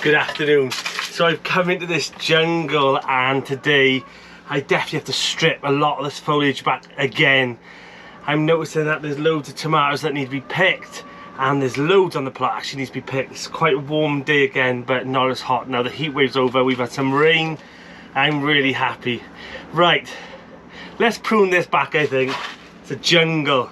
Good afternoon. So I've come into this jungle and today I definitely have to strip a lot of this foliage back again. I'm noticing that there's loads of tomatoes that need to be picked and there's loads on the plot actually needs to be picked. It's quite a warm day again but not as hot. Now the heat wave's over, we've had some rain. I'm really happy. Right, let's prune this back. I think it's a jungle.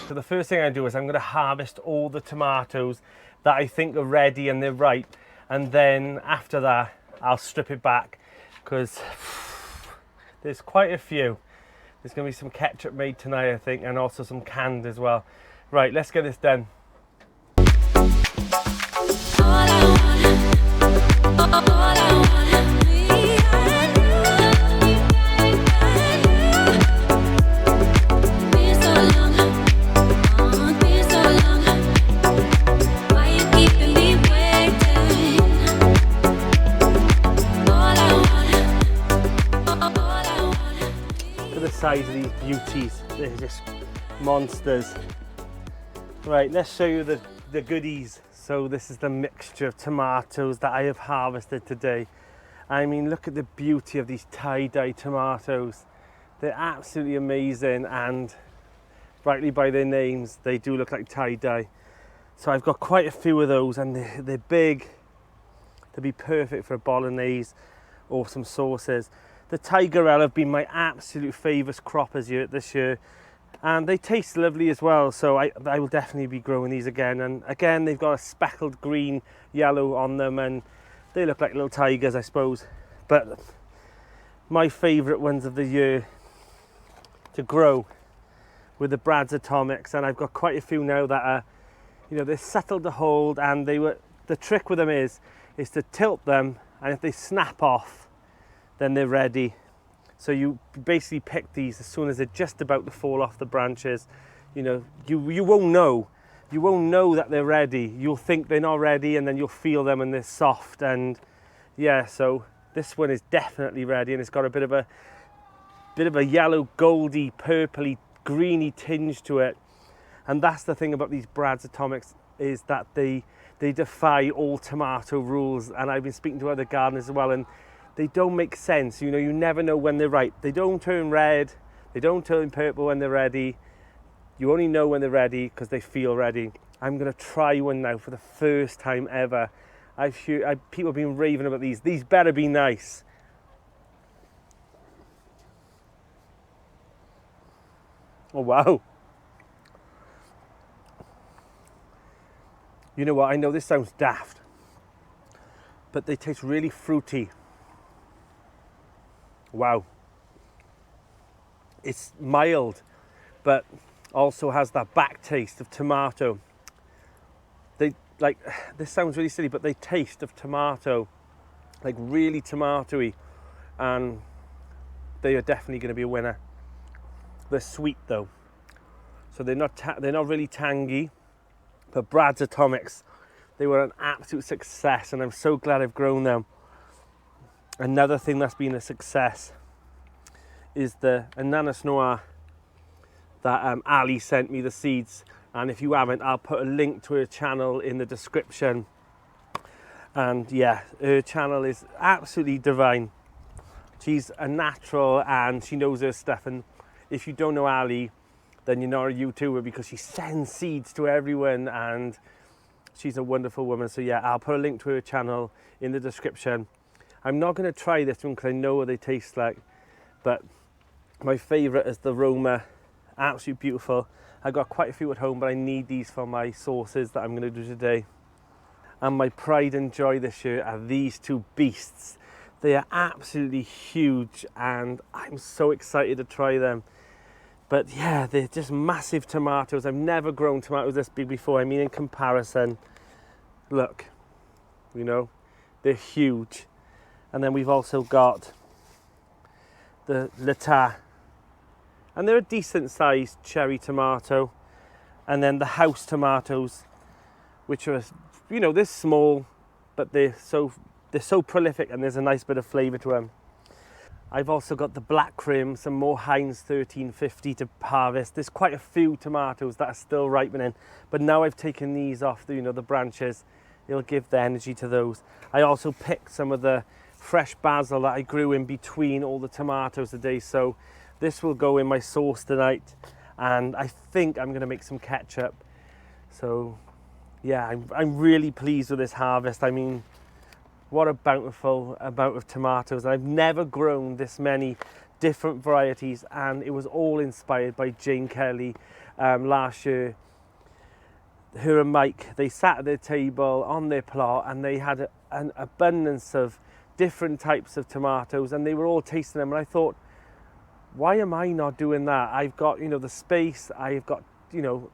So the first thing I do is I'm going to harvest all the tomatoes that I think are ready and they're ripe, and then after that I'll strip it back because there's quite a few. There's going to be some ketchup made tonight I think, and also some canned as well. Right, let's get this done. Size of these beauties, they're just monsters. Right, let's show you the goodies. So this is the mixture of tomatoes that I have harvested today. I mean, look at the beauty of these tie-dye tomatoes. They're absolutely amazing, and rightly by their names they do look like tie-dye. So I've got quite a few of those, and they're big. They'd be perfect for a bolognese or some sauces. The Tigerelle have been my absolute favourite croppers this year, and they taste lovely as well, so I will definitely be growing these again. And again, they've got a speckled green yellow on them and they look like little tigers, I suppose. But my favourite ones of the year to grow were the Brad's Atomics, and I've got quite a few now that are, you know, they're settled to hold, and the trick with them is to tilt them, and if they snap off then they're ready. So you basically pick these as soon as they're just about to fall off the branches. You know, you won't know that they're ready. You'll think they're not ready, and then you'll feel them and they're soft. And yeah, so this one is definitely ready, and it's got a bit of a yellow, goldy, purpley, greeny tinge to it. And that's the thing about these Brad's Atomics, is that they defy all tomato rules. And I've been speaking to other gardeners as well, and they don't make sense. You know, you never know when they're ripe. They don't turn red, they don't turn purple when they're ready. You only know when they're ready because they feel ready. I'm going to try one now for the first time ever. People have been raving about these. These better be nice. Oh wow. You know what, I know this sounds daft, but they taste really fruity. Wow. It's mild, but also has that back taste of tomato. This sounds really silly, but they taste of tomato, like really tomatoey, and they are definitely going to be a winner. They're sweet though, so they're not really tangy. But Brad's Atomics, they were an absolute success, and I'm so glad I've grown them. Another thing that's been a success is the Ananas Noir that Ali sent me the seeds, and if you haven't, I'll put a link to her channel in the description. And yeah, her channel is absolutely divine. She's a natural and she knows her stuff, and if you don't know Ali, then you're not a YouTuber, because she sends seeds to everyone and she's a wonderful woman. So yeah, I'll put a link to her channel in the description. I'm not going to try this one because I know what they taste like, but my favourite is the Roma. Absolutely beautiful. I've got quite a few at home, but I need these for my sauces that I'm going to do today. And my pride and joy this year are these two beasts. They are absolutely huge and I'm so excited to try them. But yeah, they're just massive tomatoes. I've never grown tomatoes this big before. I mean, in comparison, look, you know, they're huge. And then we've also got the Lata, and they're a decent sized cherry tomato. And then the house tomatoes, which are, you know, they're small, but they're so prolific, and there's a nice bit of flavour to them. I've also got the black crim, some more Heinz 1350 to harvest. There's quite a few tomatoes that are still ripening, but now I've taken these off the, you know, the branches, it'll give the energy to those. I also picked some of the fresh basil that I grew in between all the tomatoes today, so this will go in my sauce tonight, and I think I'm going to make some ketchup. So yeah, I'm really pleased with this harvest. I mean, what a bountiful amount of tomatoes. I've never grown this many different varieties, and it was all inspired by Jane Kelly last year. Her and Mike, they sat at their table on their plot, and they had an abundance of different types of tomatoes, and they were all tasting them, and I thought, why am I not doing that? I've got, you know, the space, I've got, you know,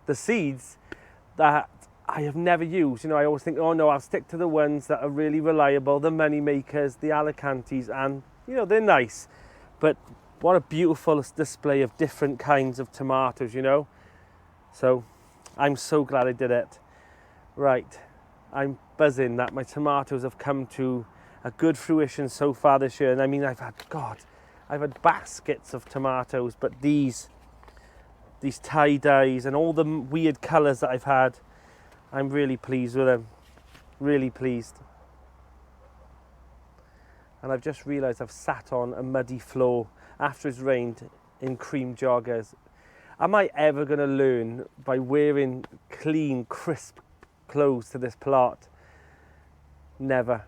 the seeds that I have never used. You know, I always think, oh no, I'll stick to the ones that are really reliable, the money makers, the Alicantes, and you know, they're nice. But what a beautiful display of different kinds of tomatoes, you know. So I'm so glad I did it. Right, I'm buzzing that my tomatoes have come to a good fruition so far this year. And I mean, I've had baskets of tomatoes, but these tie-dyes and all the weird colours that I've had, I'm really pleased with them. Really pleased. And I've just realised I've sat on a muddy floor after it's rained in cream joggers. Am I ever going to learn by wearing clean, crisp clothes to this plot? Never.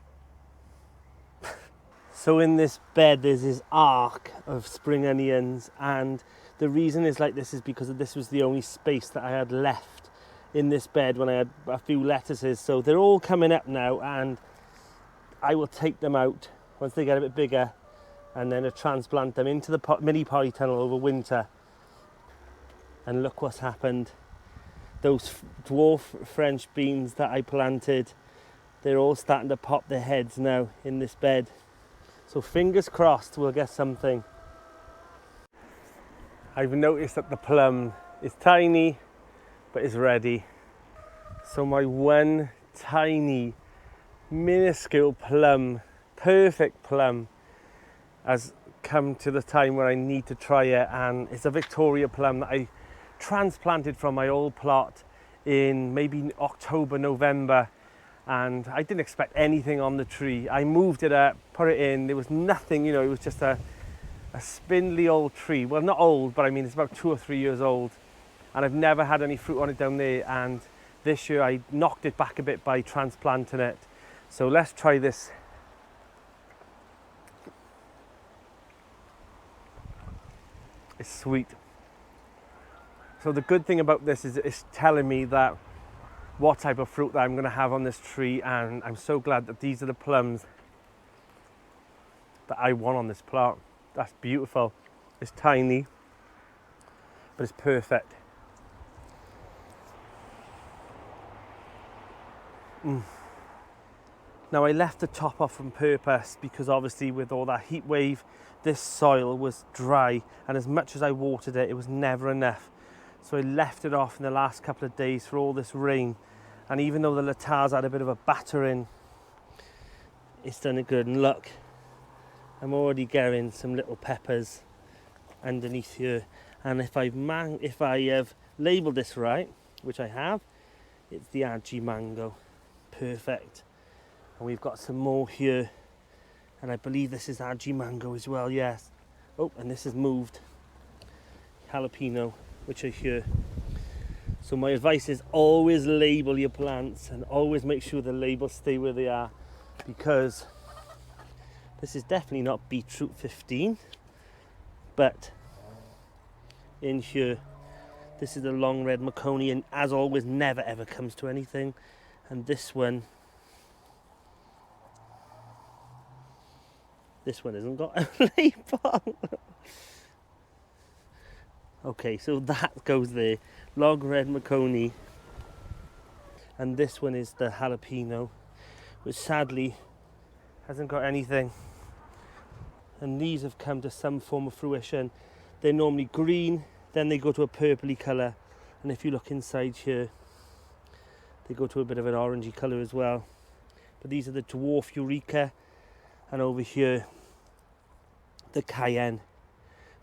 So in this bed there's this arc of spring onions, and the reason is like this is because this was the only space that I had left in this bed when I had a few lettuces. So they're all coming up now, and I will take them out once they get a bit bigger, and then transplant them into the mini polytunnel over winter. And look what's happened. Those dwarf French beans that I planted, they're all starting to pop their heads now in this bed. So fingers crossed we'll get something. I've noticed that the plum is tiny, but it's ready. So my one tiny, minuscule plum, perfect plum, has come to the time where I need to try it, and it's a Victoria plum that I transplanted from my old plot in maybe October, November, and I didn't expect anything on the tree. I moved it up, put it in, there was nothing, you know, it was just a spindly old tree. Well, not old, but I mean, it's about 2 or 3 years old, and I've never had any fruit on it down there, and this year I knocked it back a bit by transplanting it. So let's try this. It's sweet. So the good thing about this is it's telling me that what type of fruit that I'm going to have on this tree, and I'm so glad that these are the plums that I want on this plant. That's beautiful. It's tiny, but it's perfect. Now I left the top off on purpose because obviously with all that heat wave, this soil was dry, and as much as I watered it, it was never enough. So I left it off in the last couple of days for all this rain, and even though the lettuce had a bit of a battering, it's done it good. And look, I'm already getting some little peppers underneath here, and if I have labelled this right, which I have, it's the Aji mango. Perfect. And we've got some more here, and I believe this is Aji mango as well, yes. Oh, and this is moved jalapeno, which are here. So my advice is always label your plants, and always make sure the labels stay where they are, because this is definitely not beetroot 15, but in here this is the long red Maconi, and as always never ever comes to anything. And this one hasn't got a label. Okay, so that goes there. Long red Maconi. And this one is the jalapeno, which sadly hasn't got anything. And these have come to some form of fruition. They're normally green, then they go to a purpley colour. And if you look inside here, they go to a bit of an orangey colour as well. But these are the dwarf Eureka, and over here, the Cayenne,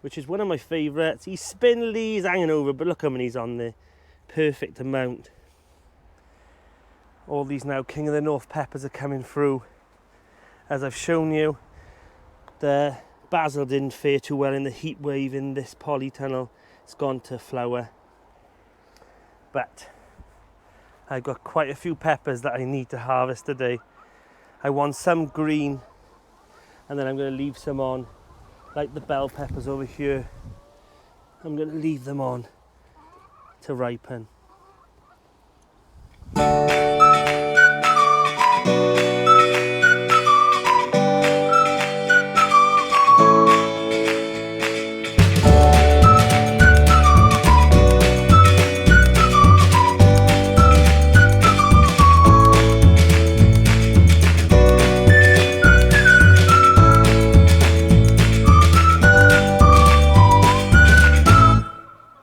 which is one of my favourites. He's spindly, he's hanging over, but look how many he's on there. Perfect amount. All these now King of the North peppers are coming through. As I've shown you, the basil didn't fare too well in the heat wave in this polytunnel. It's gone to flower. But I've got quite a few peppers that I need to harvest today. I want some green, and then I'm going to leave some on, like the bell peppers over here. I'm going to leave them on to ripen.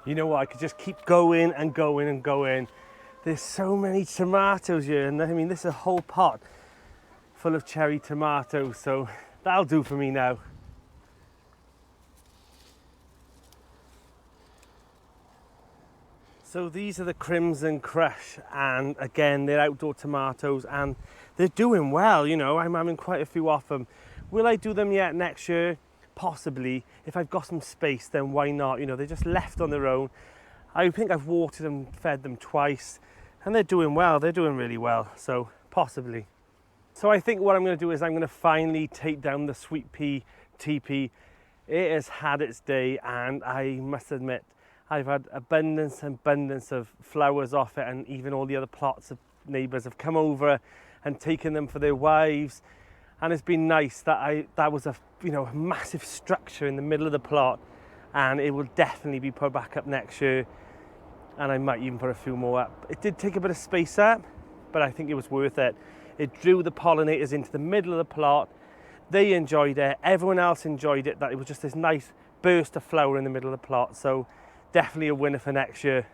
You know what, I could just keep going and going and going. There's so many tomatoes here, and I mean, this is a whole pot full of cherry tomatoes, so that'll do for me now. So these are the Crimson Crush, and again, they're outdoor tomatoes, and they're doing well, you know, I'm having quite a few off them. Will I do them yet next year? Possibly. If I've got some space, then why not? You know, they're just left on their own. I think I've watered them, fed them twice, and they're doing well. They're doing really well, so possibly. So I think what I'm going to do is I'm going to finally take down the sweet pea teepee. It has had its day, and I must admit, I've had abundance of flowers off it, and even all the other plots of neighbours have come over and taken them for their wives. And it's been nice that that was a massive structure in the middle of the plot, and it will definitely be put back up next year, and I might even put a few more up. It did take a bit of space up, but I think it was worth it. It drew the pollinators into the middle of the plot. They enjoyed it, everyone else enjoyed it, that it was just this nice burst of flower in the middle of the plot. So definitely a winner for next year.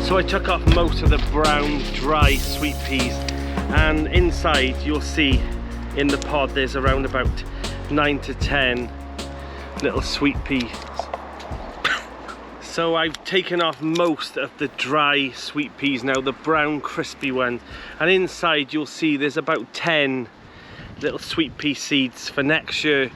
So I took off most of the brown, dry sweet peas, and inside you'll see in the pod there's around about 9 to 10 little sweet peas. So I've taken off most of the dry sweet peas now, the brown crispy ones, and inside you'll see there's about 10 little sweet pea seeds for next year.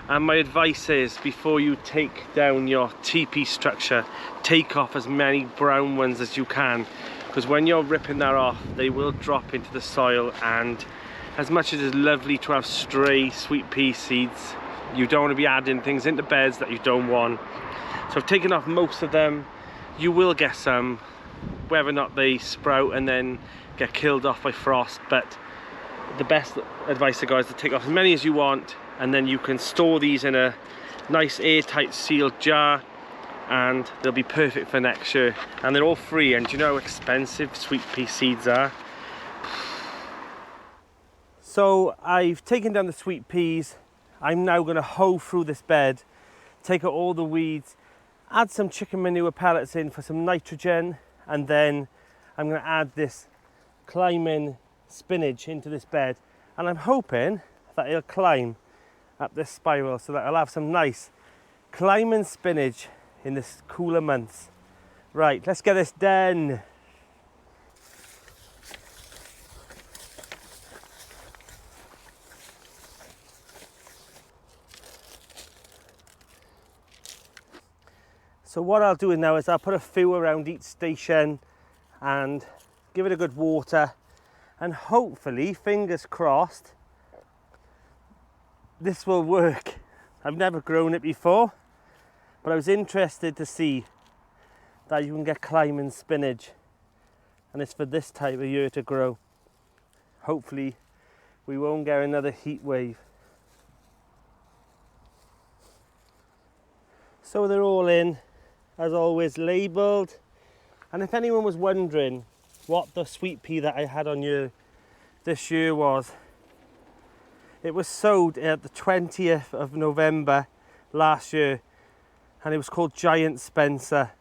And my advice is, before you take down your teepee structure, take off as many brown ones as you can, because when you're ripping that off, they will drop into the soil, and as much as it's lovely to have stray sweet pea seeds, you don't want to be adding things into beds that you don't want. So I've taken off most of them. You will get some, whether or not they sprout and then get killed off by frost, but the best advice I got is to take off as many as you want, and then you can store these in a nice airtight sealed jar, and they'll be perfect for next year. And they're all free, and do you know how expensive sweet pea seeds are? So I've taken down the sweet peas. I'm now going to hoe through this bed, take out all the weeds, add some chicken manure pellets in for some nitrogen, and then I'm going to add this climbing spinach into this bed, and I'm hoping that it'll climb up this spiral so that I'll have some nice climbing spinach in this cooler months. Right, let's get this done. So what I'll do now is I'll put a few around each station and give it a good water, and hopefully, fingers crossed, this will work. I've never grown it before, but I was interested to see that you can get climbing spinach, and it's for this type of year to grow. Hopefully we won't get another heat wave. So they're all in, as always, labelled. And if anyone was wondering what the sweet pea that I had on your this year was. It was sowed at the 20th of November last year, and it was called Giant Spencer.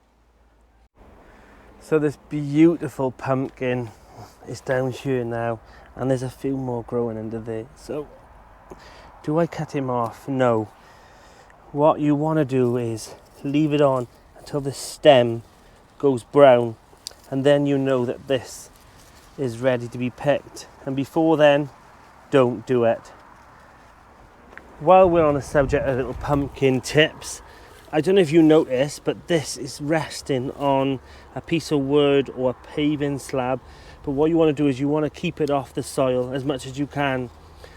So this beautiful pumpkin is down here now, and there's a few more growing under there. So do I cut him off? No. What you want to do is leave it on until the stem goes brown, and then you know that this is ready to be picked. And before then, don't do it. While we're on the subject of little pumpkin tips, I don't know if you noticed, but this is resting on a piece of wood or a paving slab. But what you want to do is you want to keep it off the soil as much as you can,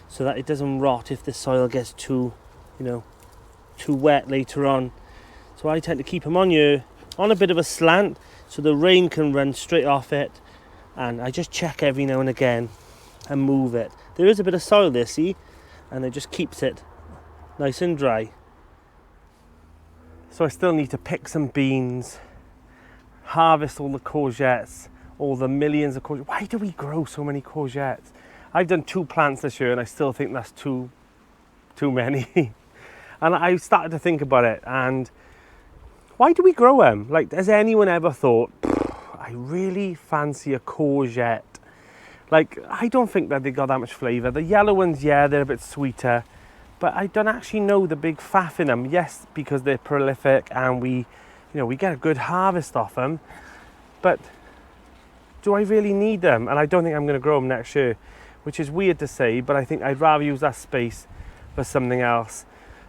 so that it doesn't rot if the soil gets too wet later on. So I tend to keep them on here on a bit of a slant, so the rain can run straight off it, and I just check every now and again and move it. There is a bit of soil there, see, and it just keeps it nice and dry. So I still need to pick some beans, harvest all the courgettes, all the millions of courgettes. Why do we grow so many courgettes? I've done 2 plants this year and I still think that's too many. And I started to think about it, and why do we grow them? Like, has anyone ever thought, I really fancy a courgette? Like, I don't think that they got that much flavour. The yellow ones, yeah, they're a bit sweeter, but I don't actually know the big faff in them. Yes, because they're prolific and we get a good harvest off them, but do I really need them? And I don't think I'm going to grow them next year, which is weird to say, but I think I'd rather use that space for something else.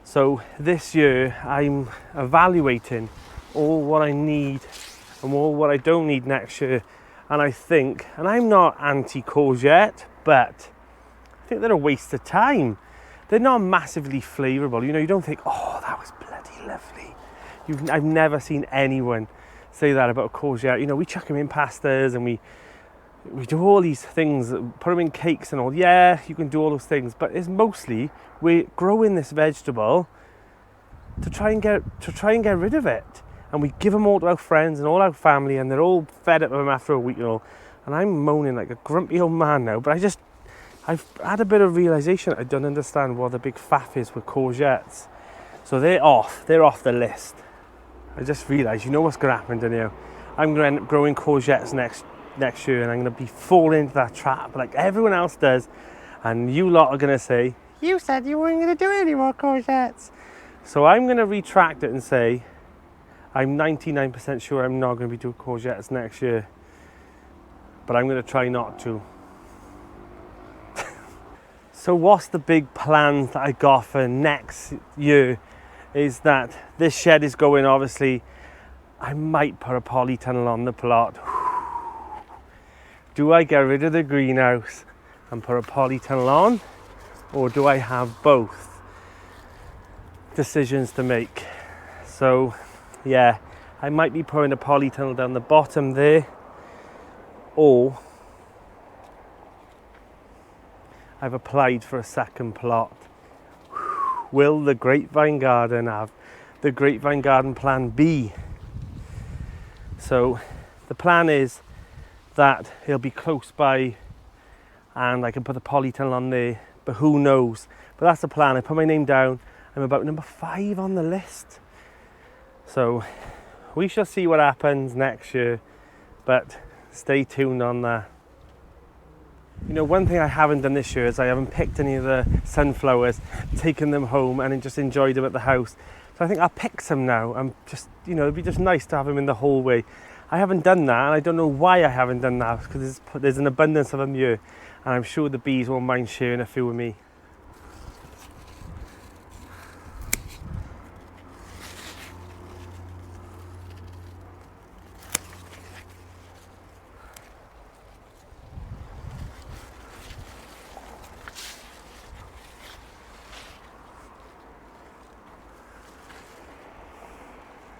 So this year I'm evaluating all what I need and all what I don't need next year. And I think, and I'm not anti-courgette, but I think they're a waste of time. They're not massively flavourable. You don't think, oh, that was bloody lovely. I've never seen anyone say that about a courgette. We chuck them in pastas and we do all these things, put them in cakes and all. Yeah, you can do all those things, but it's mostly we're growing this vegetable to try and get rid of it. And we give them all to our friends and all our family, and they're all fed up with them after a week and all. And I'm moaning like a grumpy old man now, but I've had a bit of realisation. I don't understand what the big faff is with courgettes. So they're off the list. I just realised, what's going to happen, don't you? I'm going to end up growing courgettes next year, and I'm going to be falling into that trap like everyone else does. And you lot are going to say, you said you weren't going to do any more courgettes. So I'm going to retract it and say, I'm 99% sure I'm not going to be doing courgettes next year, but I'm going to try not to. So what's the big plans that I got for next year is that this shed is going, obviously, I might put a polytunnel on the plot. Do I get rid of the greenhouse and put a polytunnel on, or do I have both? Decisions to make. So yeah, I might be putting a polytunnel down the bottom there, or I've applied for a second plot. Will the grapevine garden have the grapevine garden plan B? So the plan is that it'll be close by and I can put the polytunnel on there, but who knows? But that's the plan. I put my name down. I'm about number 5 on the list. So we shall see what happens next year, but stay tuned on that. One thing I haven't done this year is I haven't picked any of the sunflowers, taken them home and just enjoyed them at the house. So I think I'll pick some now. I'm just, it'd be just nice to have them in the hallway. I haven't done that, and I don't know why I haven't done that, because there's an abundance of them here, and I'm sure the bees won't mind sharing a few with me.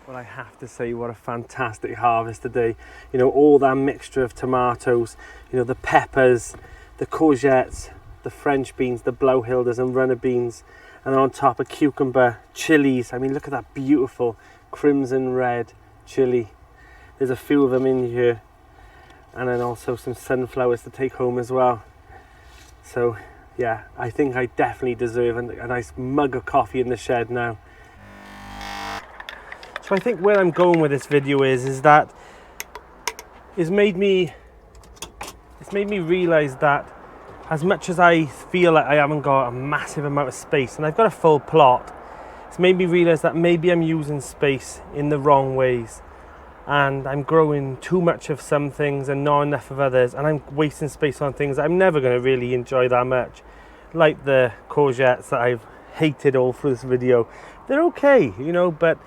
Well, I have to say, what a fantastic harvest today. All that mixture of tomatoes, the peppers, the courgettes, the French beans, the blauhildes and runner beans, and on top a cucumber, chillies. I mean, look at that beautiful crimson red chilli. There's a few of them in here, and then also some sunflowers to take home as well. So yeah, I think I definitely deserve a nice mug of coffee in the shed now. So I think where I'm going with this video is that it's made me realise that as much as I feel like I haven't got a massive amount of space, and I've got a full plot, it's made me realise that maybe I'm using space in the wrong ways, and I'm growing too much of some things and not enough of others, and I'm wasting space on things that I'm never going to really enjoy that much, like the courgettes that I've hated all through this video. They're okay, you know, but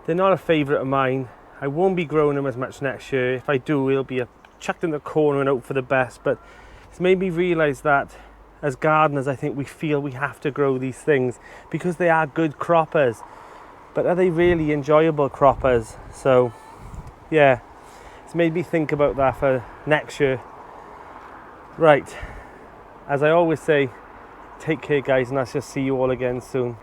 they're not a favourite of mine. I won't be growing them as much next year. If I do, it'll be chucked in the corner and hope for the best. But it's made me realise that as gardeners, I think we feel we have to grow these things because they are good croppers. But are they really enjoyable croppers? So yeah, it's made me think about that for next year. Right, as I always say, take care guys, and I'll just see you all again soon.